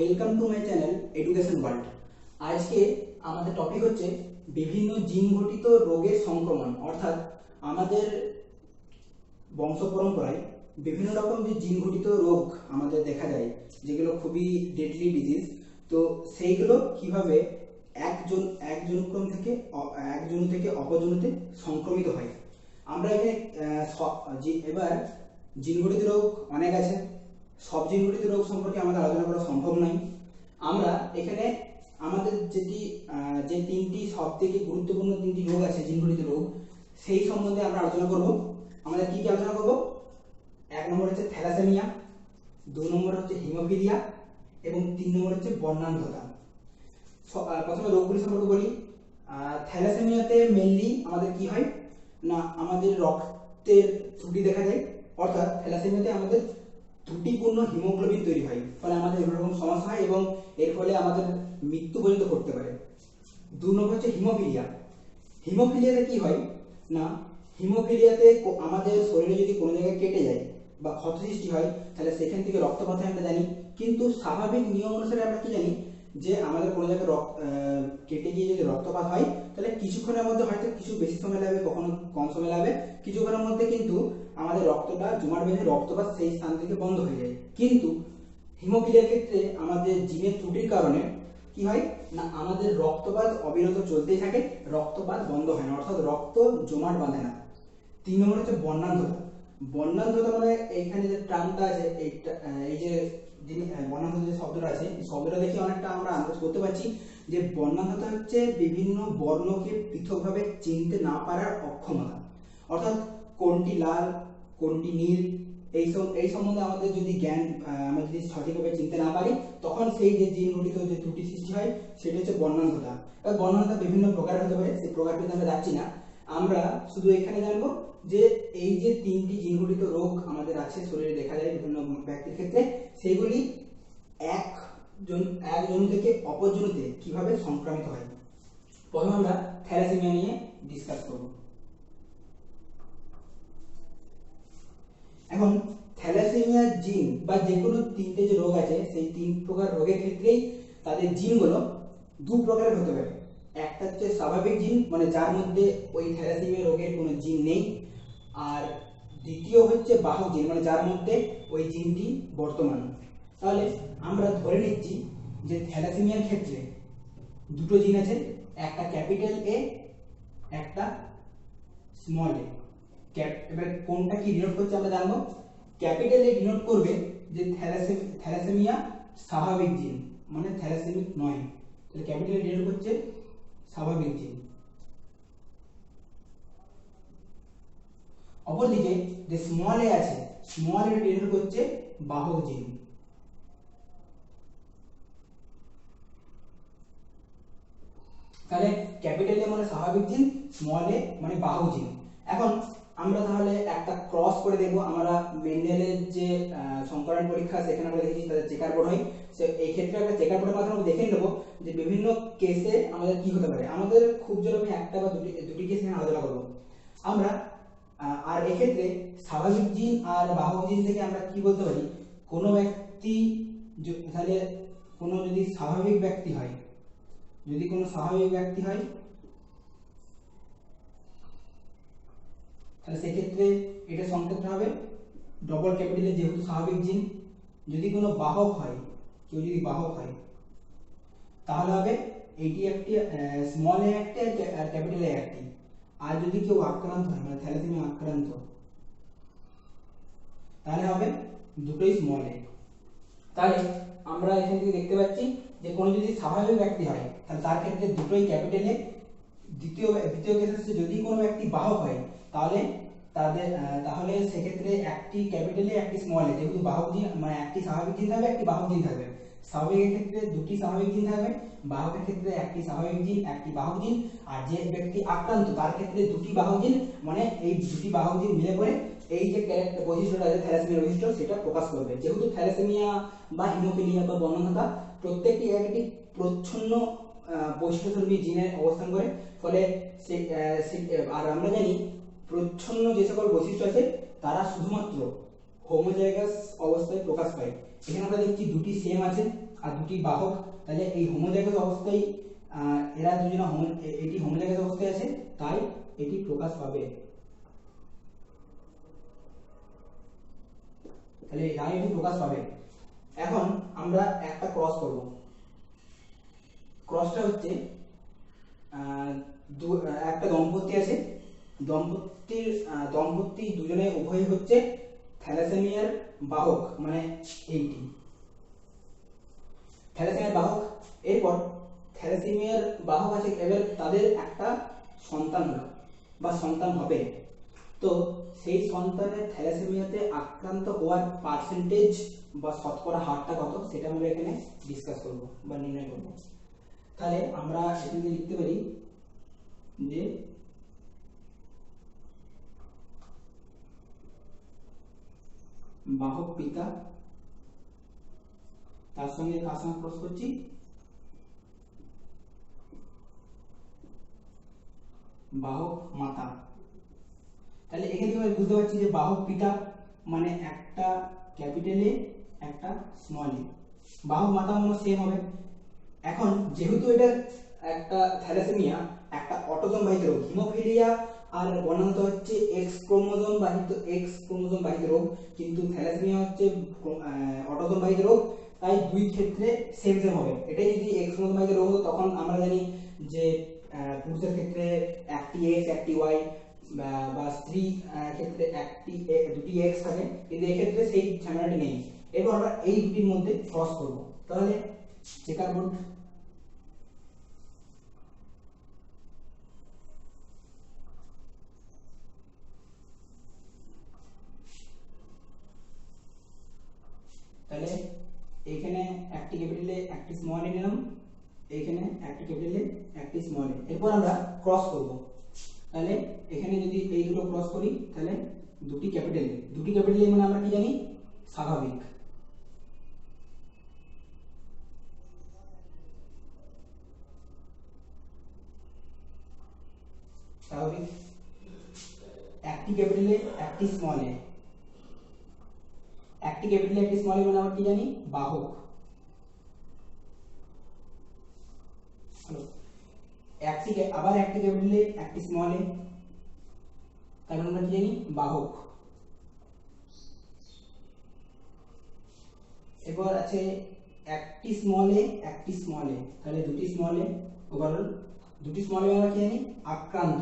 Welcome to my channel education world. আজকে আমাদের topic হচ্ছে বিভিন্ন জিন ঘটিত রোগের সংক্রমণ, অর্থাৎ আমাদের বংশ পরম্পরায় বিভিন্ন রকম যে জিন ঘটিত রোগ আমাদের দেখা যায়, যেগুলো খুবই ডেডলি ডিজিজ। তো সেইগুলো কিভাবে একজন থেকে অপরজনতে সংক্রমিত হয়। আমরা এখানে এবার জিন ঘটিত রোগ অনেক আছে, সব জিন ঘটিত রোগ সম্পর্কে আমাদের আলোচনা করা সম্ভব নয়। আমরা এখানে আমাদের যে তিনটি সব থেকে গুরুত্বপূর্ণ তিনটি রোগ আছে জিন ঘটিত রোগ, সেই সম্বন্ধে আমরা আলোচনা করব। আমাদের কি কি আলোচনা করব? 1 নম্বর হচ্ছে থ্যালাসেমিয়া, 2 নম্বর হচ্ছে হিমোফিলিয়া এবং 3 নম্বর হচ্ছে বর্ণান্ধতা। প্রথমে রোগগুলি সম্পর্কে বলি। থ্যালাসেমিয়াতে মেইনলি আমাদের কি হয় না, আমাদের রক্তের ত্রুটি দেখা যায়, অর্থাৎ থ্যালাসেমিয়াতে আমাদের ত্রুটিপূর্ণ হিমোগ্লোবিন তৈরি হয়, ফলে আমাদের এরকম সমস্যা হয় এবং এর ফলে আমাদের মৃত্যু পর্যন্ত ঘটতে পারে। 2 নম্বর হচ্ছে হিমোফিলিয়া। হিমোফিলিয়াতে কি হয় না, হিমোফিলিয়াতে আমাদের শরীরে যদি কোনো জায়গায় কেটে যায় বা ক্ষত সৃষ্টি হয়, তাহলে সেখান থেকে রক্তপাত হয় আমরা জানি। কিন্তু স্বাভাবিক নিয়ম অনুসারে আমরা কি জানি যে আমাদের কোনো জায়গায় কেটে গিয়ে যদি রক্তপাত হয়, তাহলে কিছুক্ষণের মধ্যে হয়তো কিছু বেশি সময় লাগবে, কখনো কম সময় লাগবে, কিছুক্ষণের মধ্যে কিন্তু আমাদের রক্তটা জমাট বেঁধে রক্তপাত সেই স্থান থেকে বন্ধ হয়ে যায়। কিন্তু হিমোফিলিয়ার ক্ষেত্রে আমাদের জিনের ত্রুটির কারণে কি হয় না, আমাদের রক্তপাত অবিরত চলতেই থাকে, রক্তপাত বন্ধ হয় না, অর্থাৎ রক্ত জমাট বাঁধে না। 3 নম্বর হচ্ছে বর্ণান্ধতা। বর্ণান্ধতা মানে এইখানে যে টার্মটা আছে, এই যে বর্ণান্ধতা যে শব্দটা আছে, এই শব্দটা দেখে অনেকটা আমরা আন্দাজ করতে পারছি যে বর্ণান্ধতা হচ্ছে বিভিন্ন বর্ণকে পৃথকভাবে চিনতে না পারার অক্ষমতা, অর্থাৎ কোনটি লাল কোনটি নীল এই সম্বন্ধে আমাদের যদি জ্ঞান আমরা যদি সঠিকভাবে চিনতে না পারি, তখন সেই যে জিন ঘটিত যে ত্রুটি সৃষ্টি হয় সেটা হচ্ছে বর্ণান্ধতা। বর্ণান্ধতা বিভিন্ন প্রকার হতে পারে, সেই প্রকারটিতে আমরা যাচ্ছি না। আমরা শুধু এখানে জানবো যে এই যে 3টি জিন ঘটিত রোগ আমাদের আছে, শরীরে দেখা যায় বিভিন্ন ব্যক্তির ক্ষেত্রে, সেগুলি একজন থেকে অপরজনতে কিভাবে সংক্রামিত হয়। প্রথমে আমরা থ্যালাসেমিয়া নিয়ে ডিসকাস করব। এখন থ্যালাসেমিয়া জিন বা যে কোনো 3টে যে রোগ আছে, সেই 3 প্রকার রোগের ক্ষেত্রেই তাদের জিনগুলো 2 প্রকারের হতে পারে। একটা হচ্ছে স্বাভাবিক জিন, মানে যার মধ্যে ওই থ্যালাসেমিয়া রোগের কোনো জিন নেই, আর দ্বিতীয় হচ্ছে বাহক জিন, মানে যার মধ্যে ওই জিনটি বর্তমান। তাহলে আমরা ধরে নিচ্ছি যে থ্যালাসেমিয়ার ক্ষেত্রে 2টো জিন আছে, একটা ক্যাপিটাল এ, একটা স্মল এ। এবার কোনটা কি ডিনোট করছে আমরা জানবো। ক্যাপিটাল এ ডিনোট করবে যে থ্যালাসেমিয়া স্বাভাবিক জিন, মানে থ্যালাসেমিক নয়, তাহলে ক্যাপিটাল এ ডিনোট করছে স্বাভাবিক জিন। অপরদিকে যে স্মল এ আছে, স্মল এ ডিনোট করছে বাহক জিন। তাহলে ক্যাপিটাল এ মানে স্বাভাবিক জিন, স্মল এ মানে বাহক জিন। এখন আমরা তাহলে একটা ক্রস করে দেখব। আমরা মেন্ডেলের যে সংকরণ পরীক্ষা, সেখানে আমরা দেখেছি তাদের চেকার বোর্ড হয়। এই ক্ষেত্রে একটা চেকার বোর্ডের মাধ্যমে দেখে নেব যে বিভিন্ন কেসে আমাদের কি হতে পারে। আমাদের খুব জোর আমি একটা বা দুটি কেস নিয়ে আলোচনা করব আমরা। আর এক্ষেত্রে স্বাভাবিক জিন আর বাহক জিন থেকে আমরা কি বলতে পারি, কোনো ব্যক্তি তাহলে কোনো যদি স্বাভাবিক ব্যক্তি হয়, তাহলে সেক্ষেত্রে এটা সংকেত হবে ডবল ক্যাপিটালে, যেহেতু স্বাভাবিক জিন। যদি কোনো বাহক হয়, কেউ যদি বাহক হয়, তাহলে হবে এইটি একটি স্মল এ একটি আর ক্যাপিটাল এ একটি। আর যদি কেউ আক্রান্ত হয়, মানে থ্যালাসেমিয়া আক্রান্ত, তাহলে হবে দুটোই স্মল এ। তাহলে আমরা এখান থেকে দেখতে পাচ্ছি যে কোনো যদি স্বাভাবিক ব্যক্তি হয়, তাহলে তার ক্ষেত্রে দুটোই ক্যাপিটাল এ। দ্বিতীয় কেস হচ্ছে যদি কোনো ব্যক্তি বাহক হয়, তাহলে সেক্ষেত্রে একটি ক্যাপিটাল এ একটি স্মল এ, যেহেতু বাহক জিন মানে একটি স্বাভাবিক জিন থাকবে, একটি বাহক জিন থাকবে। স্বাভাবিকের ক্ষেত্রে 2টি স্বাভাবিক জিন থাকবে, বাহকের ক্ষেত্রে একটি স্বাভাবিক জিন একটি বাহক জিন। আর যে ব্যক্তি আক্রান্ত, তার ক্ষেত্রে 2টি বাহক জিন, মানে এই 2টি বাহক জিন মিলে করে এই যে ক্যারেক্টার বৈশিষ্ট্যটা আছে থ্যালাসেমিয়ার বৈশিষ্ট্য, সেটা প্রকাশ করবে। যেহেতু থ্যালাসেমিয়া বা হিমোফিলিয়া বা বর্ণান্ধতা প্রত্যেকটি একটি প্রচ্ছন্ন বৈশিষ্ট্যধর্মী জিনে অবস্থান করে, ফলে আর আমরা জানি প্রচ্ছন্ন যে সকল বৈশিষ্ট্য আছে তারা শুধুমাত্র হোমোজাইগাস অবস্থায় প্রকাশ পায়। এখানে আমরা দেখছি দুটি সেম আছে আর দুটি বাহক, তাহলে এই হোমোজাইগাস অবস্থায় এরা দুজনা এটি হোমোজাইগাস অবস্থায় আছে, তাই এটি প্রকাশ পাবে। তাহলে তাই এটি প্রকাশ পাবে। এখন আমরা একটা ক্রস করব। ক্রসটা হচ্ছে একটা দম্পতি আছে, দম্পতি দুজনে উভয়ই হচ্ছে থ্যালাসেমিয়ার বাহক, মানে এইটি থ্যালাসেমিয়ার বাহক। এরপর থ্যালাসেমিয়ার বাহক আছে, এবার তাদের একটা সন্তান হলো বা সন্তান হবে, তো সেই সন্তানের থ্যালাসেমিয়াতে আক্রান্ত হওয়ার পার্সেন্টেজ বা শতকরা হারটা কত সেটা আমরা এখানে ডিসকাস করব বা নির্ণয় করব। তাহলে আমরা এখানে লিখতে পারি যে বাহক পিতা, তার সঙ্গে কার সঙ্গে ক্রস করছি, বাহক মাতা। তাহলে এখানে আমরা বুঝতে পারছি যে বাহক পিতা মানে একটা ক্যাপিটাল এ একটা স্মল এ, বাহক মাতা মানে সেম হবে। এখন যেহেতু এটা একটা থ্যালাসেমিয়া একটা অটোজোম বাহিত রোগ, হিমোফিলিয়া আর বর্ণান্ত হচ্ছে এক্স ক্রোমোজোম বাহিত রোগ, কিন্তু থ্যালাসেমিয়া হচ্ছে অটোজোম বাহিত রোগ, তাই দুই ক্ষেত্রে সেম সেম হবে। এটাই যদি এক্স ক্রোমোজোম বাহিত রোগ হতো তখন আমরা জানি যে পুরুষের ক্ষেত্রে একটি এক্স একটি ওয়াই, বা স্ত্রী ক্ষেত্রে দুটি এক্স থাকে, কিন্তু এক্ষেত্রে সেই ঝামেলাটি নেই। এরপর আমরা এই দুটির মধ্যে ক্রস করব। তাহলে চেকার বোর্ড, তাহলে এখানে একটি ক্যাপিটালে একটি স্মল এ নিলাম, এখানে একটি ক্যাপিটালে একটি স্মল এ। এরপর আমরা ক্রস করব। তাহলে এখানে যদি এই দুটো ক্রস করি তাহলে দুটি ক্যাপিটালে মানে আমরা কি জানি স্বাভাবিক। স্বাভাবিক একটি ক্যাপিটালে একটি স্মল এ, একটি ক্যাপিটালে একটি স্মল এ মানে আমরা কি জানি বাহক। আবার একটি ক্যাপিটালে একটি স্মল এ, তার মানে আমরা কি জানি বাহক। এরপর আছে একটি স্মল এ একটি স্মল এ, তাহলে দুটি স্মল এ, ওভারঅল দুটি স্মল এ আমরা কি জানি আক্রান্ত।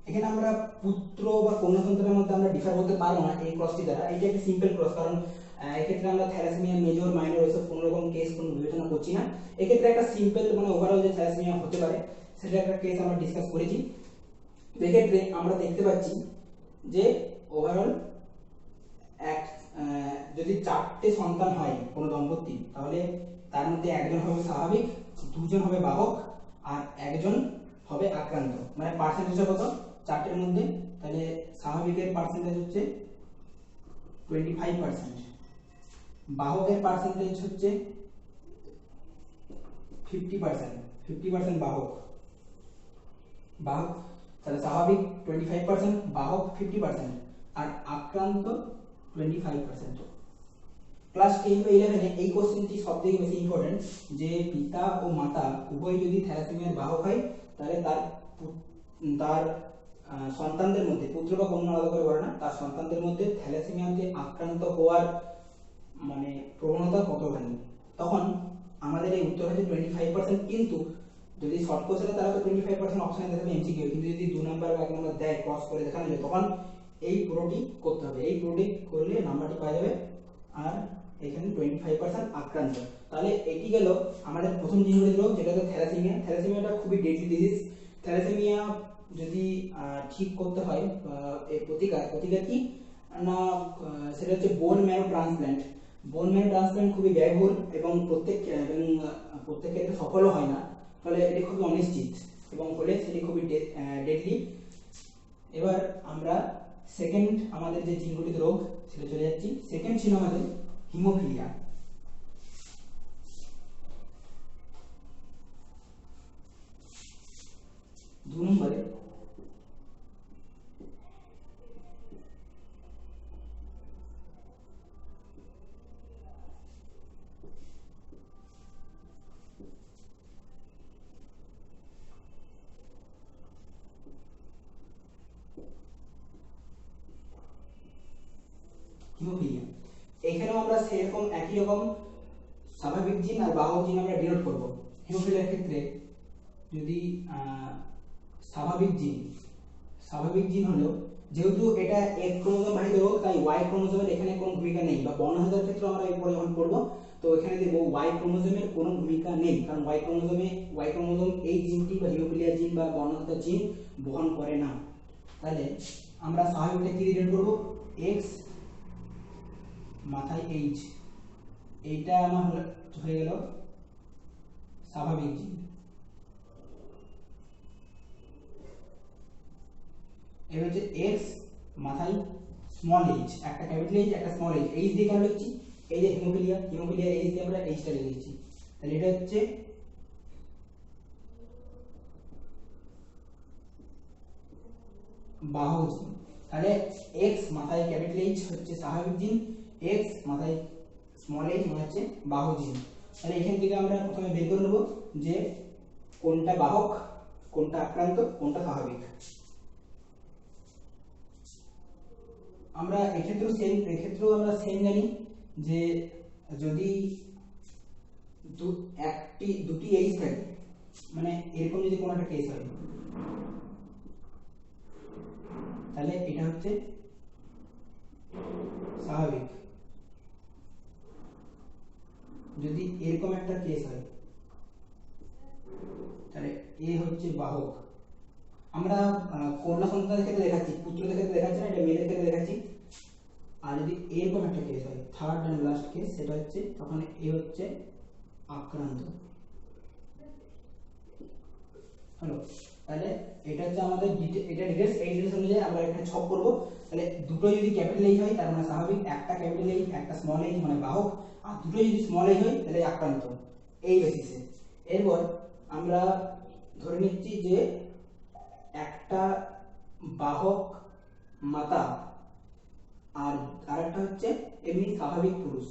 এখানে আমরা পুত্র বা কন্যা সন্তানের মধ্যে আমরা ডিফার করতে পারবো না এই ক্রসটি দ্বারা। এটা একটা সিম্পল ক্রস, কারণ এক্ষেত্রে আমরা থ্যালাসেমিয়া মেজর মাইনর এসব কোনো রকম কেস কোনো বিবেচনা করছি না। এক্ষেত্রে একটা সিম্পল মানে ওভারঅল যে থ্যালাসেমিয়া হতে পারে সেটা একটা কেস আমরা ডিসকাস করেছি। এক্ষেত্রে আমরা দেখতে পাচ্ছি যে ওভারঅল যদি চারটে সন্তান হয় কোনো দম্পতি, তাহলে তার মধ্যে একজন হবে স্বাভাবিক, দুজন হবে বাহক আর একজন হবে আক্রান্ত। মানে পার্সেন্টেজ কত চারটের মধ্যে, তাহলে স্বাভাবিকের পার্সেন্টেজ হচ্ছে 25%, বাহকের পার্সেন্টেজ হচ্ছে 50% বাহক, তাহলে স্বাভাবিক 25%, বাহক 50% আর আক্রান্ত 25%। ক্লাস 10 বা 11 এই কোশ্চেনটি সবথেকে বেশি ইম্পর্টেন্ট, যে পিতা ও মাতা উভয় যদি থ্যালাসেমিয়ার বাহক হয় তাহলে তার সন্তানদের মধ্যে, পুত্র বা কন্যা আলাদা করে বলে না, তার সন্তানদের মধ্যে থ্যালাসেমিয়াতে আক্রান্ত হওয়ার মানে প্রবণতা কতখানি। তখন আমাদের এই উত্তর হচ্ছে 25%। কিন্তু যদি শর্ট কোশ্চেনে তারা তো 25% অপশনে দেখাবে এমসিকিউ, কিন্তু যদি 2 নাম্বার বা 1 নাম্বার দেয় ক্রস করে দেখানো যায় তখন এই পুরোটি করতে হবে। এই পুরোটি করলে নাম্বারটি পাওয়া যাবে। আর এখানে 25% আক্রান্ত। তাহলে এটি গেল আমাদের প্রথম জিনগঠিত রোগ, যেটা হচ্ছে থ্যালাসেমিয়া। থ্যালাসেমিয়াটা খুবই ডেডলি ডিজিজ। থ্যালাসেমিয়া যদি ঠিক করতে হয় এর প্রতিকার কি না, সেটা হচ্ছে bone marrow transplant. Bone marrow transplant খুবই ব্যয়বহুল এবং প্রত্যেক ক্ষেত্রে সফলও হয় না, ফলে এটি খুবই অনিশ্চিত এবং হলে সেটি খুবই ডেডলি। এবার আমরা সেকেন্ড আমাদের যে জিনগঠিত রোগ সেটা চলে যাচ্ছি। সেকেন্ড ছিল আমাদের হিমোফিলিয়া। দু নম্বরে হিমোফিলিয়া। এখানেও আমরা সেরকম একই রকম স্বাভাবিক জিন আর বাহক জিন আমরা ডিনোট করব। হিমোফিলিয়ার ক্ষেত্রে যদি স্বাভাবিক জিন হলো, যেহেতু এটা এক্স ক্রোমোজোম বাহিত রোগ, তাই ওয়াই ক্রোমোজোমের এখানে কোনো ভূমিকা নেই, বা বর্ণহীনতার ক্ষেত্রে আমরা এরপরে যখন পড়বো তো এখানে দেখবো ওয়াই ক্রোমোজোমের কোনো ভূমিকা নেই, কারণ ওয়াই ক্রোমোজোম এই জিনটি বা হিমোফিলিয়া জিন বা বর্ণহীনতার জিন বহন করে না। তাহলে আমরা স্বাভাবিকটা কি ডিনোট করব, এক্স মাথায় এইচ, এইটা আমার হয়ে গেল স্বাভাবিক জিন। এবার হচ্ছে এক্স মাথায় স্মল এইচ, একটা ক্যাপিটাল এইচ একটা স্মল এইচ, এইচ দিয়ে কেন লিখছি, এই যে হিমোফিলিয়া এইচ দিয়ে আমরা এইচটা লিখেছি, তাহলে এটা হচ্ছে বাহক জিন। তাহলে এক্স মাথায় ক্যাপিটাল এইচ হচ্ছে স্বাভাবিক জিন, এক্স মাথায় স্মল এইচ মানে হচ্ছে বাহক জিন। তাহলে এখান থেকে আমরা প্রথমে বের করে নেব যে কোনটা বাহক, কোনটা আক্রান্ত, কোনটা স্বাভাবিক। আমরা এক্ষেত্রেও আমরা সেম জানি যে যদি দুটি এইচ থাকে, মানে এরকম যদি কোনো একটা কেস হয়, তাহলে এটা হচ্ছে স্বাভাবিক। যদি এরকম একটা কেস হয় তাহলে এ হচ্ছে বাহক। আমরা কন্যা সন্তানের ক্ষেত্রে দেখাচ্ছি, পুত্রদের ক্ষেত্রে দেখাচ্ছি না, এটা মেয়েদের ক্ষেত্রে দেখাচ্ছি। আর যদি এরকম একটা কেস হয়, থার্ড এন্ড লাস্ট কেস, সেটা হচ্ছে তখন এ হচ্ছে আক্রান্ত। হলো, তাহলে এটা হচ্ছে আমাদের এটা ডিটেইলস, এই ডিটেইলস অনুযায়ী আমরা এখানে ছক করব। তাহলে দুটো যদি ক্যাপিটাল এইচ হয় তার মানে স্বাভাবিক, একটা ক্যাপিটাল এইচ একটা স্মল এইচ মানে বাহক, আর দুটো যদি স্মল এইচ হয় তাহলে আক্রান্ত, এই বেসিসে। এরপর আমরা ধরে নিচ্ছি যে একটা বাহক মাতা আর আরেকটা হচ্ছে এমনি স্বাভাবিক পুরুষ,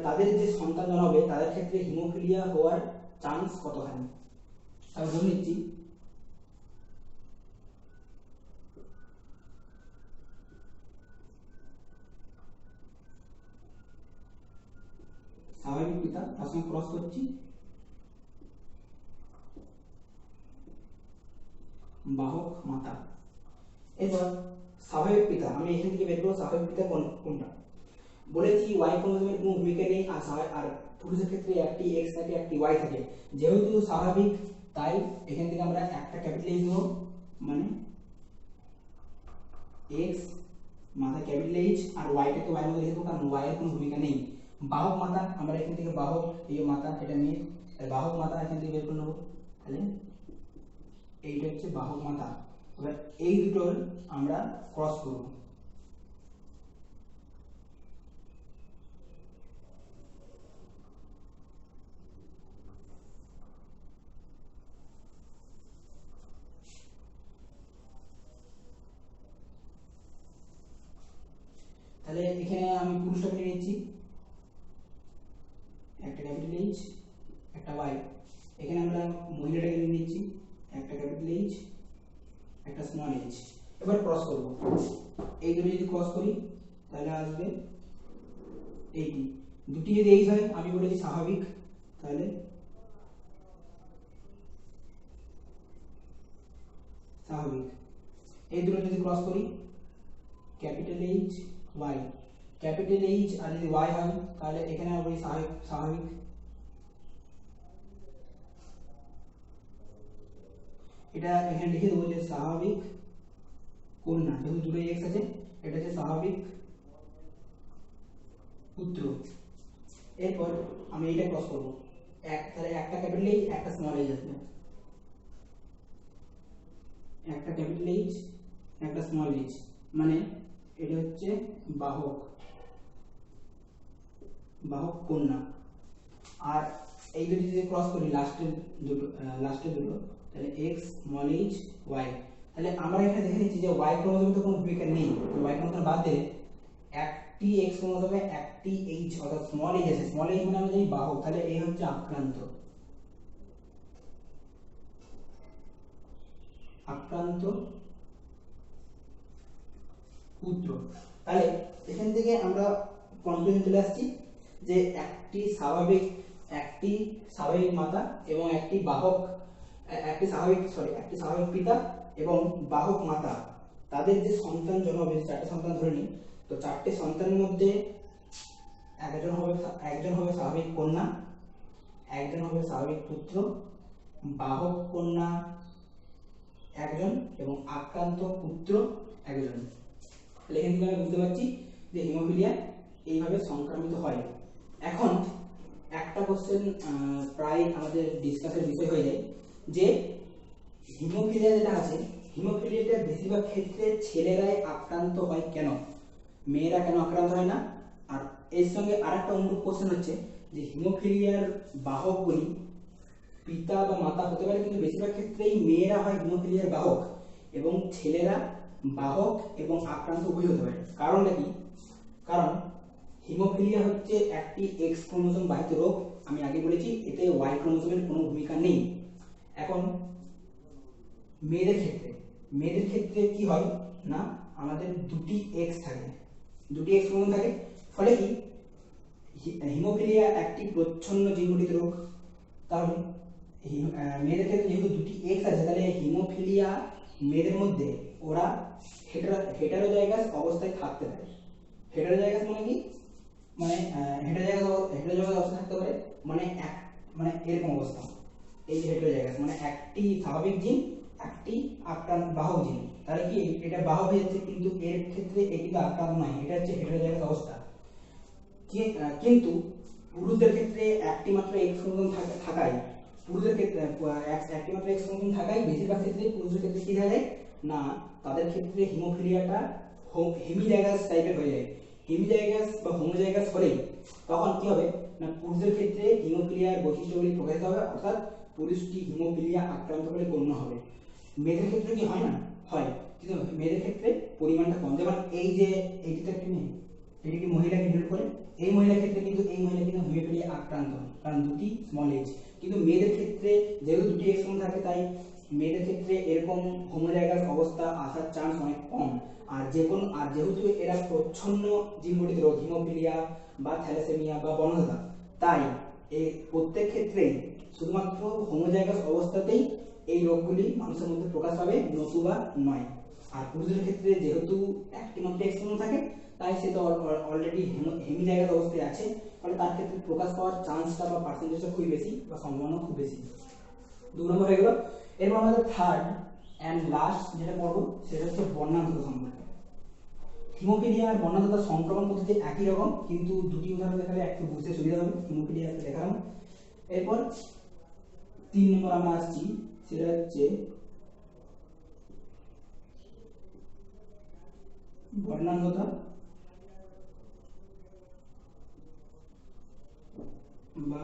তাদের যে সন্তান জন্মাবে তাদের ক্ষেত্রে হিমোফিলিয়া হওয়ার চান্স কতখানি, তাহলে ধরে নিচ্ছি স্বাভাবিক পিতা, তার সঙ্গে ক্রস করছি বাহক মাতা। এবার স্বাভাবিক পিতা, আমি এখান থেকে বের করব স্বাভাবিক পিতা কোনটা। বলেছি ওয়াই ক্রোমোজোমের কোনো ভূমিকা নেই, আর পুরুষের ক্ষেত্রে একটি এক্স থাকে একটি ওয়াই থাকে, যেহেতু স্বাভাবিক তাই এখান থেকে আমরা একটা ক্যাপিটাল এইচ দেবো, মানে এক্স মাথা ক্যাপিটাল এইচ, আর ওয়াইটাকে ওয়াই মধ্যে লিখবো কারণ ওয়াই এর কোনো ভূমিকা নেই। বাহক মাতা, আমরা এখান থেকে বাহক, এই মাতা এটা মেয়ে, বাহক মাতা এখান থেকে বের করে নেবো, তাহলে এইটা হচ্ছে বাহক মাতা। এবার এই দুটোর আমরা ক্রস করব, তাহলে এখানে আমি পুরুষটাকে নিয়ে নিচ্ছি, একটা ক্যাপিটাল এইচ একটা ওয়াই। এখানে আমরা মহিলাটাকে নিয়ে নিচ্ছি, একটা ক্যাপিটাল এইচ একটা স্মল এইচ। এবার ক্রস করব, এই দুটো যদি ক্রস করি তাহলে আসবে এইটি। দুটি যদি এইচ হয়, আমি বলেছি স্বাভাবিক, তাহলে স্বাভাবিক। এই দুটো যদি ক্রস করি capital H Y, capital H আর যদি ওয়াই হয় তাহলে এখানে আমরা বলি স্বাভাবিক। এটা এখানে লিখে দেবো যে স্বাভাবিক কন্যা, যেহেতু দুটো এক্স আছে, এটা হচ্ছে স্বাভাবিক পুত্র। এরপর আমি এটা ক্রস করব, তাহলে একটা ক্যাপিটাল এইচ একটা স্মল এইচ আসবে, একটা ক্যাপিটাল এইচ একটা স্মল এইচ, মানে এটা হচ্ছে বাহক কন্যা। আর এই দুটো যদি ক্রস করি লাস্টের দুটো তাহলে এক্স স্মল এইচ ওয়াই। তাহলে আমরা এখানে দেখে নিচ্ছি যে ওয়াই ক্রোমোজোমে তো কোনো ভূমিকা নেই, ওয়াই ক্রোমোজোম বাদ দিলে একটি এক্স ক্রোমোজোমে একটি এইচ অর্থাৎ স্মল এইচ আছে, স্মল এইচ মানে আমরা জানি বাহক, তাহলে এই হচ্ছে আক্রান্ত পুত্র। পুত্র। তাহলে এখান থেকে আমরা কনক্লুশন চলে আসছি যে একটি স্বাভাবিক মাতা এবং একটি স্বাভাবিক পিতা এবং বাহক মাতা, তাদের যে সন্তান জন্ম হবে, 4টে সন্তান ধরে নিই, তো 4টে সন্তানের মধ্যে একজন হবে স্বাভাবিক কন্যা, একজন হবে স্বাভাবিক পুত্র, বাহক কন্যা একজন এবং আক্রান্ত পুত্র একজন। এখান থেকে আমরা বুঝতে পারছি যে হিমোফিলিয়া এইভাবে সংক্রামিত হয়। এখন একটা কোশ্চেন প্রায় আমাদের ডিসকাসের বিষয় হয়ে যায় যে হিমোফিলিয়া যেটা আছে, হিমোফিলিয়াটা বেশিরভাগ ক্ষেত্রে ছেলেরাই আক্রান্ত হয় কেন, মেয়েরা কেন আক্রান্ত হয় না? আর এর সঙ্গে আরেকটা অনুরূপ কোশ্চেন হচ্ছে যে হিমোফিলিয়ার বাহকগুলি পিতা বা মাতা হতে পারে, কিন্তু বেশিরভাগ ক্ষেত্রেই মেয়েরা হয় হিমোফিলিয়ার বাহক এবং ছেলেরা বাহক এবং আক্রান্ত উভয় হতে পারে। কারণটা কি? কারণ হিমোফিলিয়া হচ্ছে একটি এক্স ক্রোমোসোম বাহিত রোগ। আমি আগে বলেছি এতে ওয়াই ক্রোমোসোমের কোনো ভূমিকা নেই। এখন মেয়েদের ক্ষেত্রে কি হয় না, আমাদের দুটি এক্স ক্রোমোসোম থাকে, ফলে কি হিমোফিলিয়া একটি প্রচ্ছন্ন জিনগঠিত রোগ। তাহলে মেয়েদের ক্ষেত্রে যেহেতু দুটি এক্স আছে, তাহলে হিমোফিলিয়া মেয়েদের মধ্যে ওরা হেটারোজাইগাস অবস্থায় থাকতে পারে। হেটারোজাইগাস মানে কি? মানে হেটারোজাইগাস অবস্থা থাকতে পারে মানে এরকম অবস্থা। এই যে হেটারোজাইগাস মানে একটি স্বাভাবিক জিন, একটি আক্রান্ত বাহক জিন, তাহলে কি এটা বাহক হয়ে যাচ্ছে, কিন্তু এর ক্ষেত্রে এটি তো আক্রান্ত নয়, এটা হচ্ছে হেটারোজাইগাস অবস্থা। কিন্তু পুরুষদের ক্ষেত্রে একটি মাত্র এক্স ক্রোমোসোম থাকায় বেশিরভাগ ক্ষেত্রে পুরুষদের ক্ষেত্রে কি দেখা যায় না, তাদের ক্ষেত্রে হিমোফিলিয়াটা হেমিজাইগাস টাইপের হয়ে যায়। হেমিজাইগাস বা হোমোজাইগাস হলে তখন কি হবে না, পুরুষদের ক্ষেত্রে হিমোফিলিয়ার বৈশিষ্ট্যগুলি প্রকাশিত হবে, অর্থাৎ পুরুষটি হিমোফিলিয়া আক্রান্ত বলে গণ্য হবে। মেয়েদের ক্ষেত্রে কি হয় না? হয়, কিন্তু মেয়েদের ক্ষেত্রে পরিমাণটা কম। যেমন এই যে এইটি তো একটি মেয়ে, এটি কি মহিলাকে ডিনোট করে, এই মহিলার ক্ষেত্রে কিন্তু হিমোফিলিয়া আক্রান্ত, কারণ দুটি স্মল এজ। কিন্তু মেয়েদের ক্ষেত্রে যেহেতু দুটি এক্স ক্রোমোসোম থাকে, তাই মেয়েদের ক্ষেত্রে এরকম হোমোজাইগাস অবস্থা আসার চান্স অনেক কম। আর যেহেতু এরা প্রচ্ছন্ন জিনগঠিত রোগ, হিমোফিলিয়া বা থ্যালাসেমিয়া বা বন্যতা, তাই এই প্রত্যেক ক্ষেত্রেই শুধুমাত্র হোমোজাইগাস অবস্থাতেই এই রোগগুলি মানুষের মধ্যে প্রকাশ পাবে, নতুবা নয়। আর পুরুষদের ক্ষেত্রে যেহেতু একটি মাত্র এক্স ক্রোমোসোম থাকে, তাই সে তো অলরেডি হেমিজাইগাস অবস্থায় আছে, ফলে তার ক্ষেত্রে প্রকাশ পাওয়ার চান্সটা বা পার্সেন্টেজটা খুবই বেশি বা সম্ভাবনা খুব বেশি। 2 নম্বর হয়ে গেল। এরপর আমাদের থার্ড অ্যান্ড লাস্ট যেটা পড়বো সেটা হচ্ছে বর্ণাঢ্যতা সম্পর্কে। হিমোফিলিয়া আর বর্ণাঢ্যতার সংক্রমণ পদ্ধতি একই রকম, কিন্তু দুটি উদাহরণ দেখালে একটু বুঝতে সুবিধা হবে। হিমোফিলিয়া দেখালাম, এরপর 3 নম্বর আমরা আসছি, সেটা হচ্ছে বর্ণাঢ্যতা বা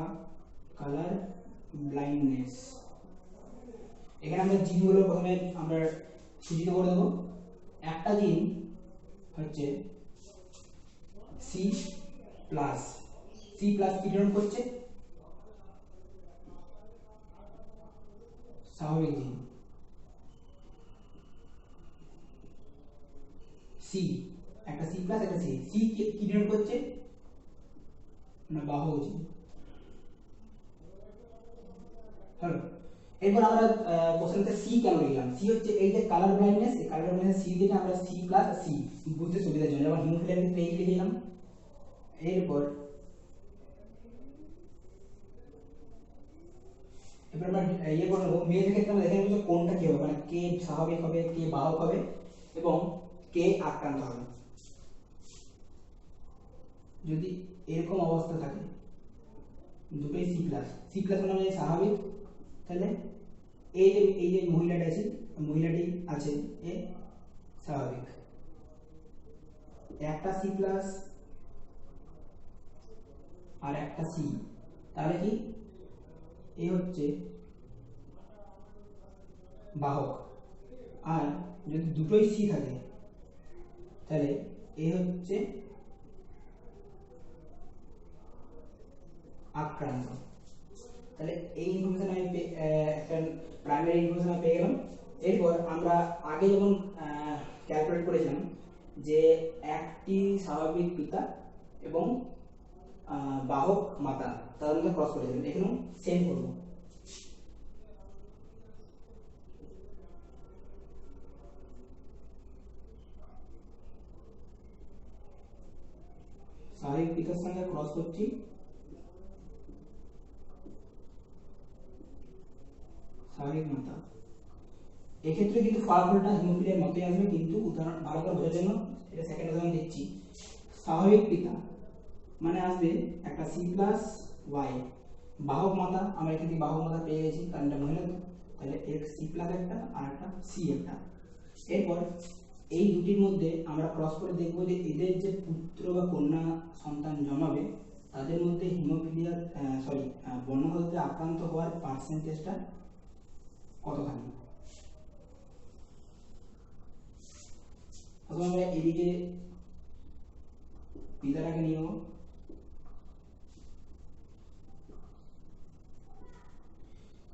কালার ব্লাইন্ডনেস। এখানে আমরা জিনগুলো প্রথমে আমরা সূচিত করে দেবো। একটা জিন হচ্ছে সি প্লাস কি ডিনোট করছে? স্বাভাবিক জিন। সি, একটা সি প্লাস একটা সি কি ডিনোট করছে না বাহক জিন। হ্যালো, এরপর আমরা কোশ্চেনতে সি কেন লিখলাম? সি হচ্ছে এই যে কালার ব্লাইন্ডনেস, এই কালার ব্লাইন্ডনেস সি থেকে আমরা সি প্লাস সি বুঝতে সুবিধার জন্য, যেমন হিমোফিলিয়ার ক্ষেত্রে এই লিখে দিলাম। এরপর আমরা ইয়ে করে নেবো, মেয়েদের ক্ষেত্রে আমরা দেখে নেবো কোনটা কি হবে, মানে কে স্বাভাবিক হবে, কে বাহক হবে এবং কে আক্রান্ত হবে। যদি এরকম অবস্থা থাকে দুটোই সি প্লাস মানে স্বাভাবিক, তাহলে এই যে মহিলাটি আছে এ স্বাভাবিক। একটা সি প্লাস আর একটা সি, তাহলে কি এ হচ্ছে বাহক। আর যদি দুটোই সি থাকে তাহলে এ হচ্ছে আক্রান্ত। তাহলে এই ইনফরমেশন আমি একটা প্রাইমারি ইনফরমেশন পেয়ে গেলাম। এরপর আমরা আগে যেমন ক্যালকুলেট করেছিলাম যে একটি স্বাভাবিক পিতা এবং বাহক মাতা তাদের মধ্যে ক্রস করেছিলেন। এখানেও সেম করব। স্বাভাবিক পিতার সঙ্গে ক্রস করছি স্বাভাবিক মাতা। এক্ষেত্রে কিন্তু ফলাফলটা হিমোফিলিয়ার মতোই আসবে, কিন্তু উদাহরণ ভালো করে বোঝার জন্য এটা সেকেন্ড উদাহরণ দিচ্ছি। স্বাভাবিক পিতা মানে আসবে একটা সি প্লাস ওয়াই, বাহক মাতা আমরা এখান থেকে বাহক মাতা পেয়ে গেছি কারণ এটা মহিলা, তো তাহলে এক্স সি প্লাস একটা আর একটা সি একটা। এরপর এই দুটির মধ্যে আমরা ক্রস করে দেখব যে এদের যে পুত্র বা কন্যা সন্তান জন্মাবে তাদের মধ্যে হিমোফিলিয়ার বর্ণগততে আক্রান্ত হওয়ার পার্সেন্টেজটা কতখানি। তখন আমরা এদিকে পিতাটাকে নিয়ে নেব,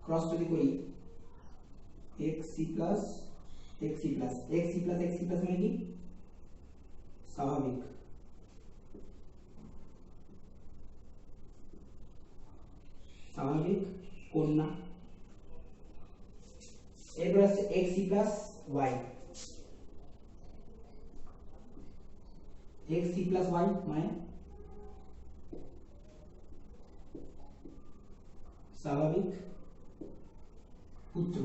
ক্রস যদি করি X C plus X C plus X C plus X C plus মানে কি স্বাভাবিক, স্বাভাবিক কন্যা। এরপর আসছে X C plus Y, X C plus Y মানে স্বাভাবিক পুত্র।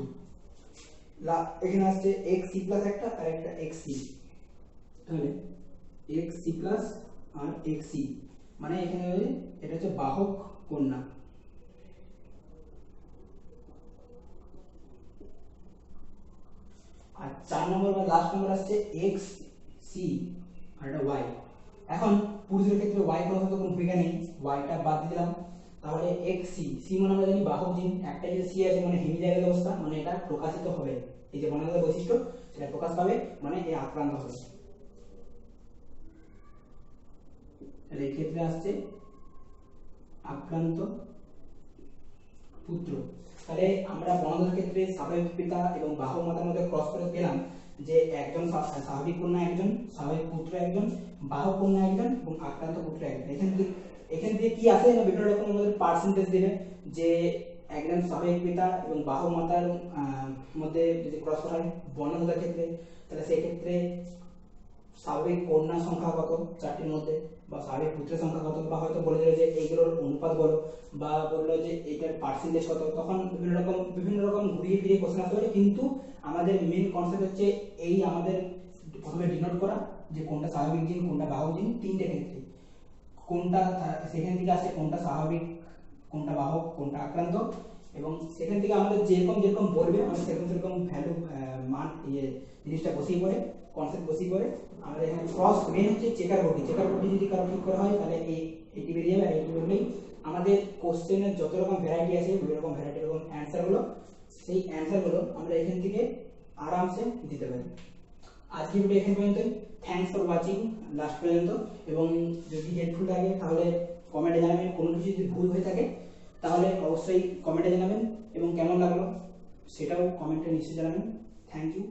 এখানে আসছে এক্স সি প্লাস একটা আর একটা এক্স সি, তাহলে এক্স সি প্লাস আর এক্স সি মানে এখানে এটা হচ্ছে বাহক কন্যা। আর 4 নম্বর বা লাস্ট নম্বর আসছে এক্স সি আর এটা ওয়াই। এখন পুরুষের ক্ষেত্রে ওয়াই কোনো ভূমিকা নেই, ওয়াইটা বাদ দিলাম, তাহলে এক্স সি, সি মানে আমরা জানি বাহক জিন, একটা যদি সি আছে মানে হেমিজাইগাল অবস্থা, মানে এটা প্রকাশিত হবে, এই যে বর্ণগত বৈশিষ্ট্য সেটা প্রকাশ পাবে, মানে এ আক্রান্ত হবে। তাহলে এই ক্ষেত্রে আসছে আক্রান্ত পুত্র। তাহলে আমরা বর্ণগত ক্ষেত্রে স্বাভাবিক পিতা এবং বাহক মাতার মধ্যে ক্রস করে পেলাম যে একজন স্বাভাবিক কন্যা একজন, স্বাভাবিক পুত্র একজন, বাহক কন্যা একজন এবং আক্রান্ত পুত্র একজন। এখান থেকে কি আসে না বিভিন্ন রকম আমাদের পার্সেন্টেজ দেবে, যে একজন স্বাভাবিক পিতা এবং বাহক মাতার মধ্যে যদি ক্রস করা হয় বর্ণগতের ক্ষেত্রে, তাহলে সেই ক্ষেত্রে স্বাভাবিক কন্যার সংখ্যা কত 4টির মধ্যে, বা স্বাভাবিক পুত্রের সংখ্যা কত, বা হয়তো বলে দিল যে এইগুলোর অনুপাত বলো, বা বললো যে এইটার পার্সেন্টেজ কত, তখন বিভিন্ন রকম ঘুরিয়ে ফিরিয়ে কোশ্চেন আসতে পারে। কিন্তু আমাদের মেন কনসেপ্ট হচ্ছে এই আমাদের প্রথমে ডিনোট করা যে কোনটা স্বাভাবিক জিন কোনটা বাহক জিন, তিনটে ক্ষেত্রে কোনটা সেখান থেকে আসছে কোনটা স্বাভাবিক কোনটা বাহক কোনটা আক্রান্ত, এবং সেখান থেকে আমাদের যেরকম বলবে আমরা সেরকম ভ্যালু মান জিনিসটা বসিয়ে পড়ে কনসেপ্ট বসিয়ে পড়ে আমাদের এখানে ক্রস মেন হচ্ছে চেকার বডি যদি কারো ঠিক করা হয় তাহলে এইটি বেরিয়ে যাবে। আর এইটি বেরোলেই আমাদের কোশ্চেনের যত রকম ভ্যারাইটি আছে বিভিন্ন রকম ভ্যারাইটি রকম অ্যান্সারগুলো, সেই অ্যান্সারগুলো আমরা এখান থেকে আরামসে দিতে পারি। আজকের ভিডিও এখানে পর্যন্তই। থ্যাঙ্কস ফর ওয়াচিং লাস্ট পর্যন্ত, এবং যদি হেল্পফুল লাগে তাহলে কমেন্টে জানাবেন, কোনো কিছু যদি ভুল হয়ে থাকে তাহলে অবশ্যই কমেন্টে জানাবেন, এবং কেমন লাগলো সেটাও কমেন্টে নিশ্চয়ই জানাবেন। Thank you.